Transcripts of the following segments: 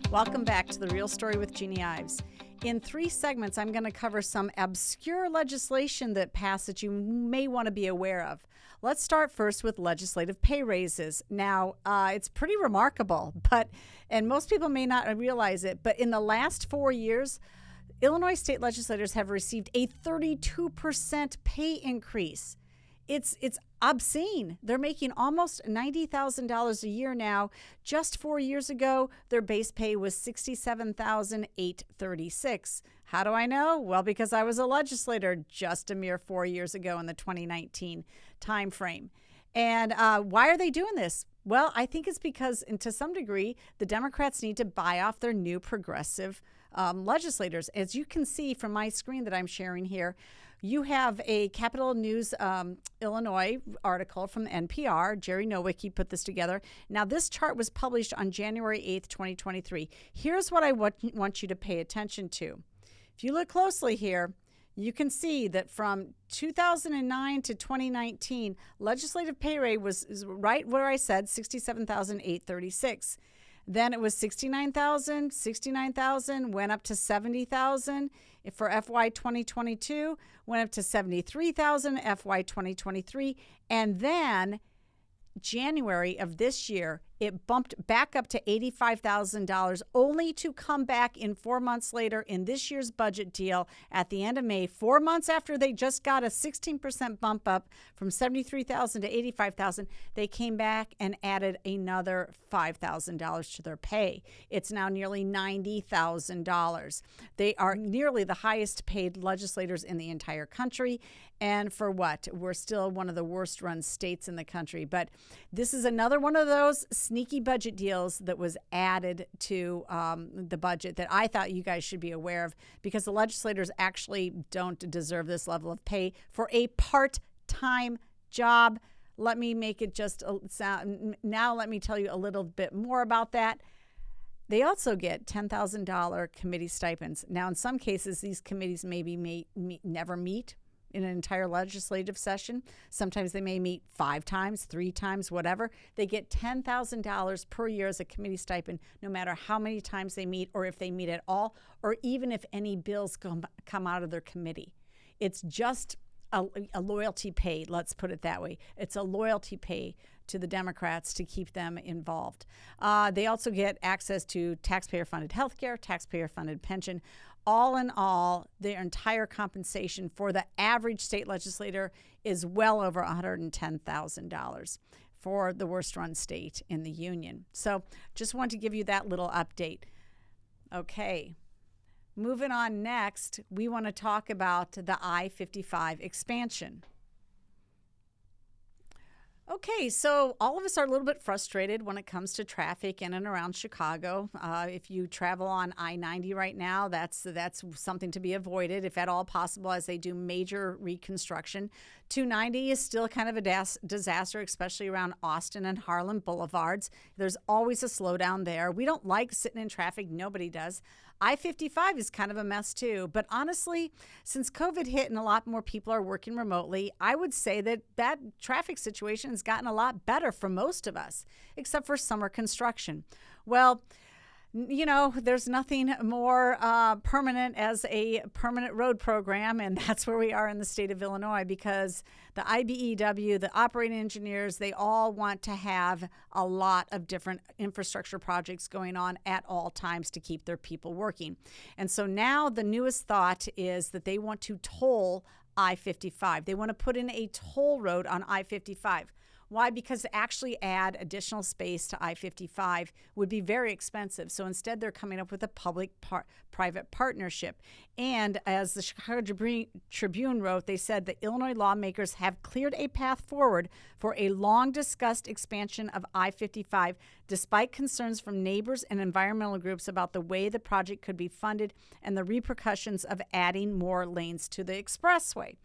Welcome back to The Real Story with Jeanne Gives. In 3 segments, I'm going to cover some obscure legislation that passed that you may want to be aware of. Let's start first with legislative pay raises. Now, it's pretty remarkable, and most people may not realize it, but in the last 4 years, Illinois state legislators have received a 32% pay increase. It's obscene. They're making almost $90,000 a year now. Just 4 years ago, their base pay was $67,836. How do I know? Well, because I was a legislator just a mere 4 years ago in the 2019 timeframe. And why are they doing this? Well, I think it's because, and to some degree, the Democrats need to buy off their new progressive legislators. As you can see from my screen that I'm sharing here, you have a Capitol News Illinois article from NPR. Jerry Nowicki put this together. Now, this chart was published on January 8th, 2023. Here's what I want you to pay attention to. If you look closely here, you can see that from 2009 to 2019, legislative pay rate is right where I said, $67,836. Then it was $69,000, went up to $70,000 for FY 2022, went up to $73,000 FY 2023, and then January of this year, it bumped back up to $85,000, only to come back in 4 months later in this year's budget deal at the end of May, 4 months after they just got a 16% bump up from $73,000 to $85,000. They came back and added another $5,000 to their pay. It's now nearly $90,000. They are nearly the highest paid legislators in the entire country. And for what? We're still one of the worst run states in the country. But this is another one of those sneaky budget deals that was added to the budget that I thought you guys should be aware of, because the legislators actually don't deserve this level of pay for a part-time job. Let me make it just now let me tell you a little bit more about that. They also get $10,000 committee stipends. Now, in some cases, these committees maybe never meet in an entire legislative session. Sometimes they may meet 5 times, 3 times, whatever. They get $10,000 per year as a committee stipend, no matter how many times they meet, or if they meet at all, or even if any bills come out of their committee. It's just a loyalty pay, let's put it that way. It's a loyalty pay to the Democrats to keep them involved. They also get access to taxpayer-funded health care, taxpayer-funded pension. All in all, their entire compensation for the average state legislator is well over $110,000 for the worst-run state in the union. So just wanted to give you that little update. Okay, moving on next, we want to talk about the I-55 expansion. Okay, so all of us are a little bit frustrated when it comes to traffic in and around Chicago. If you travel on I-90 right now, that's something to be avoided, if at all possible, as they do major reconstruction. 290 is still kind of a disaster, especially around Austin and Harlem boulevards. There's always a slowdown there. We don't like sitting in traffic. Nobody does. I-55 is kind of a mess too. But honestly, since COVID hit and a lot more people are working remotely, I would say that traffic situation has gotten a lot better for most of us, except for summer construction. Well, you know, there's nothing more permanent as a permanent road program, and that's where we are in the state of Illinois, because the IBEW, the operating engineers, they all want to have a lot of different infrastructure projects going on at all times to keep their people working. And so now the newest thought is that they want to toll I-55. They want to put in a toll road on I-55. Why? Because to actually add additional space to I-55 would be very expensive. So instead, they're coming up with a public-private partnership. And as the Chicago Tribune wrote, they said that Illinois lawmakers have cleared a path forward for a long-discussed expansion of I-55, despite concerns from neighbors and environmental groups about the way the project could be funded and the repercussions of adding more lanes to the expressway.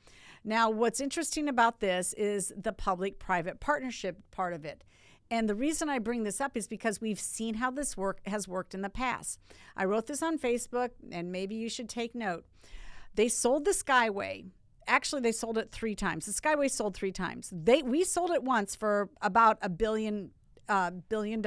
Now, what's interesting about this is the public-private partnership part of it. And the reason I bring this up is because we've seen how this has worked in the past. I wrote this on Facebook, and maybe you should take note. They sold the Skyway. Actually, they sold it 3 times. The Skyway sold 3 times. We sold it once for about $1 billion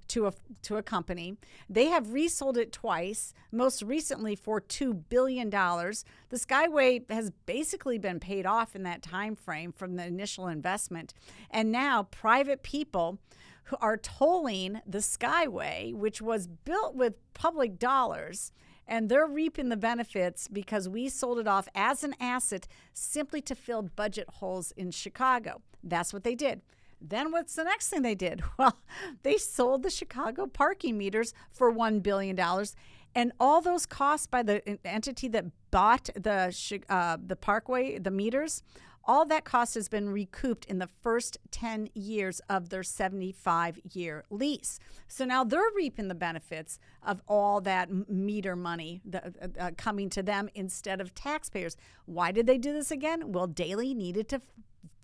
to a company. They have resold it twice, most recently for $2 billion. The Skyway has basically been paid off in that time frame from the initial investment. And now private people who are tolling the Skyway, which was built with public dollars, and they're reaping the benefits because we sold it off as an asset simply to fill budget holes in Chicago. That's what they did. Then what's the next thing they did? Well, they sold the Chicago parking meters for $1 billion. And all those costs by the entity that bought the parkway, the meters, all that cost has been recouped in the first 10 years of their 75-year lease. So now they're reaping the benefits of all that meter money coming to them instead of taxpayers. Why did they do this again? Well, Daley needed to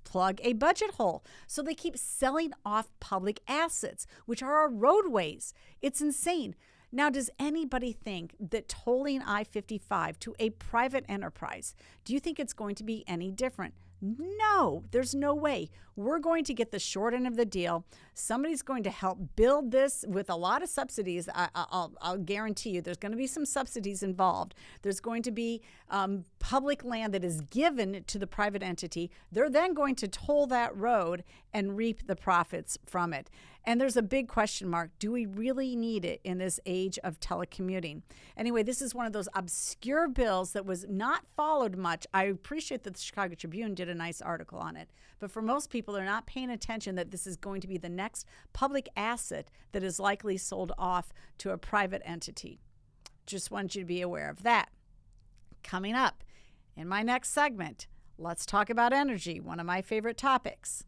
plug a budget hole. So they keep selling off public assets, which are our roadways. It's insane. Now, does anybody think that tolling I-55 to a private enterprise, do you think it's going to be any different? No, there's no way. We're going to get the short end of the deal. Somebody's going to help build this with a lot of subsidies. I'll guarantee you there's going to be some subsidies involved. There's going to be public land that is given to the private entity. They're then going to toll that road and reap the profits from it. And there's a big question mark. Do we really need it in this age of telecommuting? Anyway, this is one of those obscure bills that was not followed much. I appreciate that the Chicago Tribune did a nice article on it. But for most people, they're not paying attention that this is going to be the next public asset that is likely sold off to a private entity. Just want you to be aware of that. Coming up in my next segment, let's talk about energy, one of my favorite topics.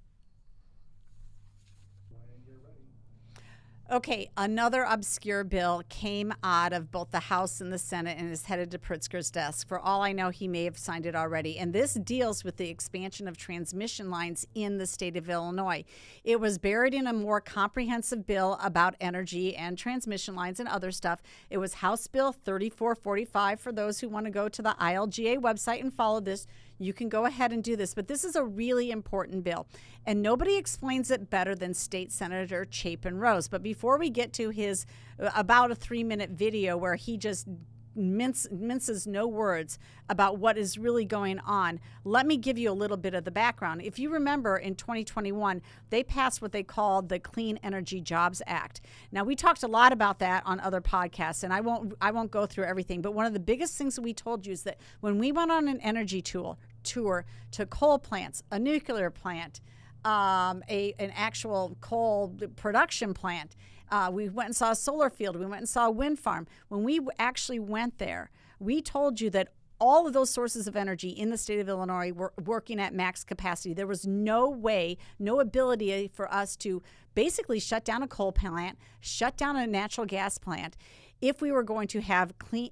Okay, another obscure bill came out of both the House and the Senate and is headed to Pritzker's desk. For all I know, he may have signed it already. And this deals with the expansion of transmission lines in the state of Illinois. It was buried in a more comprehensive bill about energy and transmission lines and other stuff. It was House Bill 3445. For those who want to go to the ILGA website and follow this, you can go ahead and do this. But this is a really important bill, and nobody explains it better than State Senator Chapin Rose. But before we get to his about a 3-minute video where he just minces no words about what is really going on, let me give you a little bit of the background. If you remember, in 2021, they passed what they called the Clean Energy Jobs Act. Now, we talked a lot about that on other podcasts, and I won't go through everything, but one of the biggest things that we told you is that when we went on an energy tour to coal plants, a nuclear plant, an actual coal production plant, we went and saw a solar field. We went and saw a wind farm. When we actually went there, we told you that all of those sources of energy in the state of Illinois were working at max capacity. There was no way, no ability for us to basically shut down a coal plant, shut down a natural gas plant, if we were going to have clean,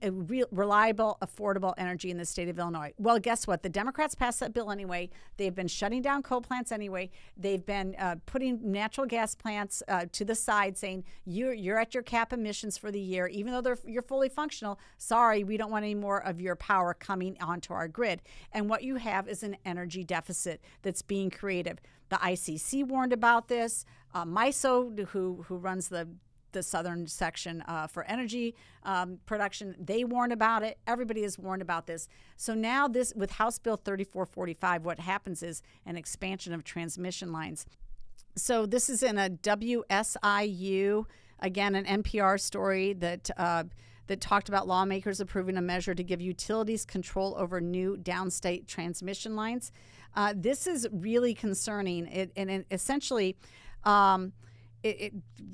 reliable, affordable energy in the state of Illinois. Well, guess what? The Democrats passed that bill anyway. They've been shutting down coal plants anyway. They've been putting natural gas plants to the side, saying you're at your cap emissions for the year, even though you're fully functional. Sorry, we don't want any more of your power coming onto our grid. And what you have is an energy deficit that's being created. The ICC warned about this. MISO, who runs the southern section for energy production, they warned about it. Everybody has warned about this. So now this, with House Bill 3445, what happens is an expansion of transmission lines. So this is in a WSIU, again, an NPR story that talked about lawmakers approving a measure to give utilities control over new downstate transmission lines. This is really concerning. Essentially,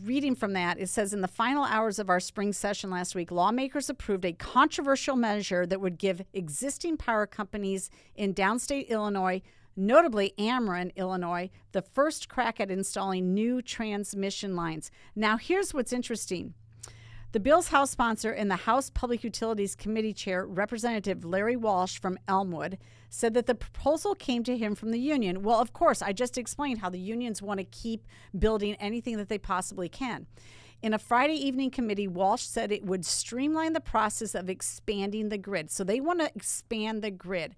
reading from that, it says, in the final hours of our spring session last week, lawmakers approved a controversial measure that would give existing power companies in downstate Illinois, notably Ameren, Illinois, the first crack at installing new transmission lines. Now, here's what's interesting. The bill's House sponsor and the House Public Utilities Committee Chair, Representative Larry Walsh from Elmwood, said that the proposal came to him from the union. Well, of course, I just explained how the unions want to keep building anything that they possibly can. In a Friday evening committee, Walsh said it would streamline the process of expanding the grid. So they want to expand the grid.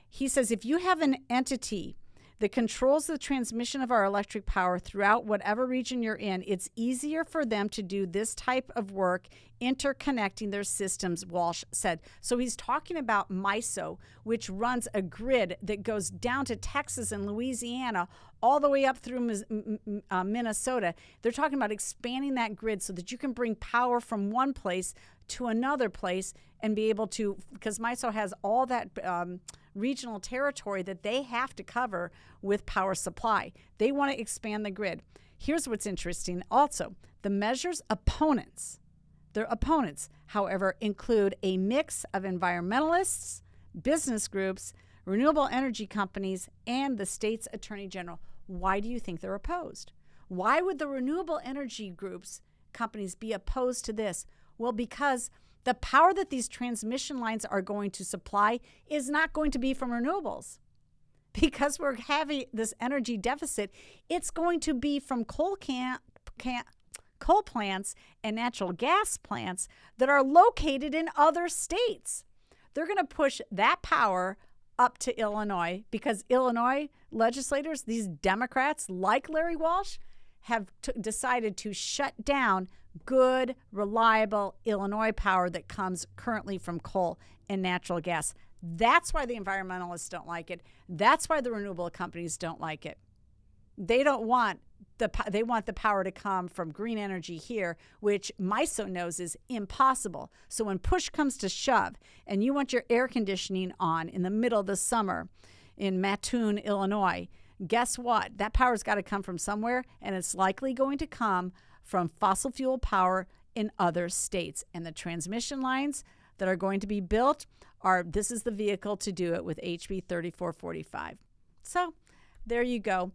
He says if you have an entity that controls the transmission of our electric power throughout whatever region you're in. It's easier for them to do this type of work, interconnecting their systems, Walsh said. So he's talking about MISO, which runs a grid that goes down to Texas and Louisiana, all the way up through Minnesota. They're talking about expanding that grid so that you can bring power from one place to another place and be able to, because MISO has all that regional territory that they have to cover with power supply. They want to expand the grid. Here's what's interesting also. The measure's opponents, their opponents, however, include a mix of environmentalists, business groups, renewable energy companies, and the state's attorney general. Why do you think they're opposed? Why would the renewable energy groups, companies, be opposed to this? Well, because the power that these transmission lines are going to supply is not going to be from renewables. Because we're having this energy deficit, it's going to be from coal plants and natural gas plants that are located in other states. They're going to push that power up to Illinois because Illinois legislators, these Democrats like Larry Walsh, have decided to shut down good, reliable Illinois power that comes currently from coal and natural gas. That's why the environmentalists don't like it. That's why the renewable companies don't like it. They want the power to come from green energy here, which MISO knows is impossible. So when push comes to shove and you want your air conditioning on in the middle of the summer in Mattoon, Illinois, guess what? That power's got to come from somewhere, and it's likely going to come from fossil fuel power in other states. And the transmission lines that are going to be built this is the vehicle to do it with HB 3445. So there you go.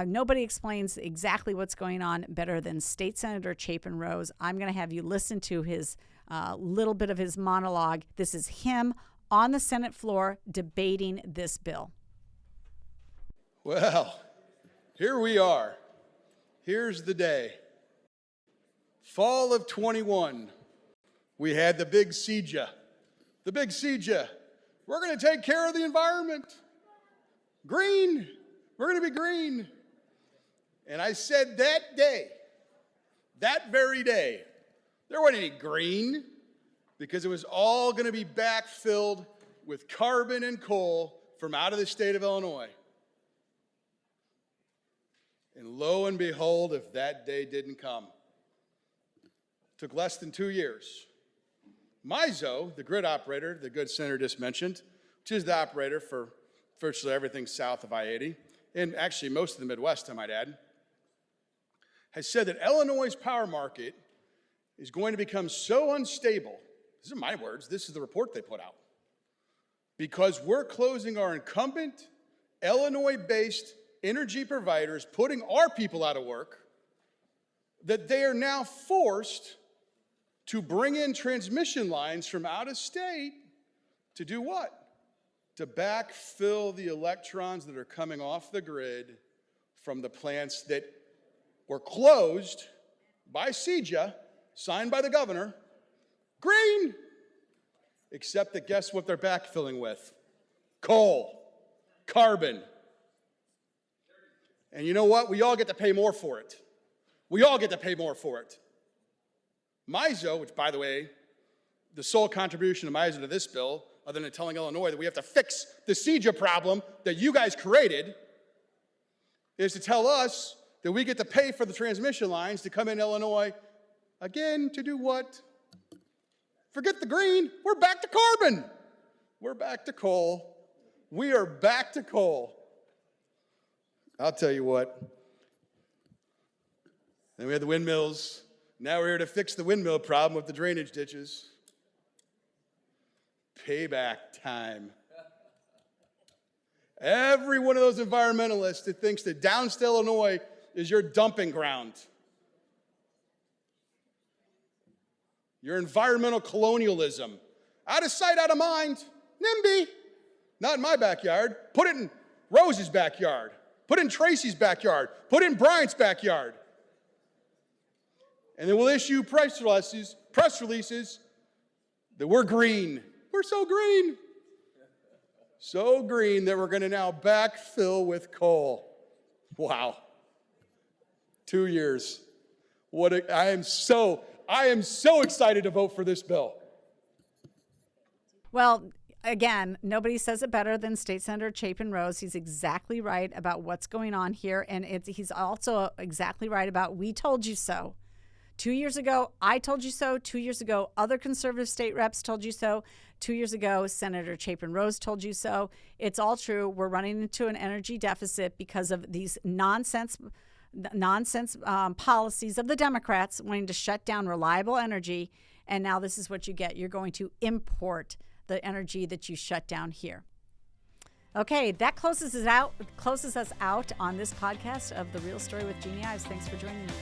Nobody explains exactly what's going on better than State Senator Chapin Rose. I'm going to have you listen to his little bit of his monologue. This is him on the Senate floor debating this bill. Well, here we are. Here's the day. Fall of 21. We had the big siege. The big siege. We're going to take care of the environment. Green. We're going to be green. And I said that day, that very day, there wasn't any green because it was all going to be backfilled with carbon and coal from out of the state of Illinois. And lo and behold, if that day didn't come, it took less than 2 years. MISO, the grid operator, the good senator just mentioned, which is the operator for virtually everything south of I-80, and actually most of the Midwest, I might add, has said that Illinois' power market is going to become so unstable. These are my words. This is the report they put out. Because we're closing our incumbent Illinois-based energy providers, putting our people out of work, that they are now forced to bring in transmission lines from out of state to do what? To backfill the electrons that are coming off the grid from the plants that were closed by CEJA, signed by the governor, green. Except that guess what they're backfilling with? Coal, carbon. And you know what? We all get to pay more for it. We all get to pay more for it. MISO, which, by the way, the sole contribution of MISO to this bill, other than telling Illinois that we have to fix the CEJA problem that you guys created, is to tell us that we get to pay for the transmission lines to come in Illinois, again, to do what? Forget the green. We're back to carbon. We're back to coal. We are back to coal. I'll tell you what. Then we had the windmills. Now we're here to fix the windmill problem with the drainage ditches. Payback time. Every one of those environmentalists that thinks that downstate Illinois is your dumping ground. Your environmental colonialism. Out of sight, out of mind. NIMBY. Not in my backyard. Put it in Rose's backyard. Put it in Tracy's backyard. Put it in Bryant's backyard. And then we'll issue press releases that we're green. We're so green. So green that we're going to now backfill with coal. Wow. 2 years. I am so excited to vote for this bill. Well, again, nobody says it better than State Senator Chapin Rose. He's exactly right about what's going on here. And he's also exactly right about we told you so. 2 years ago, I told you so. 2 years ago, other conservative state reps told you so. 2 years ago, Senator Chapin Rose told you so. It's all true. We're running into an energy deficit because of these nonsense policies of the Democrats wanting to shut down reliable energy. And now this is what you get. You're going to import the energy that you shut down here. Okay, that closes us out on this podcast of The Real Story with Jeanne Gives. Thanks for joining me.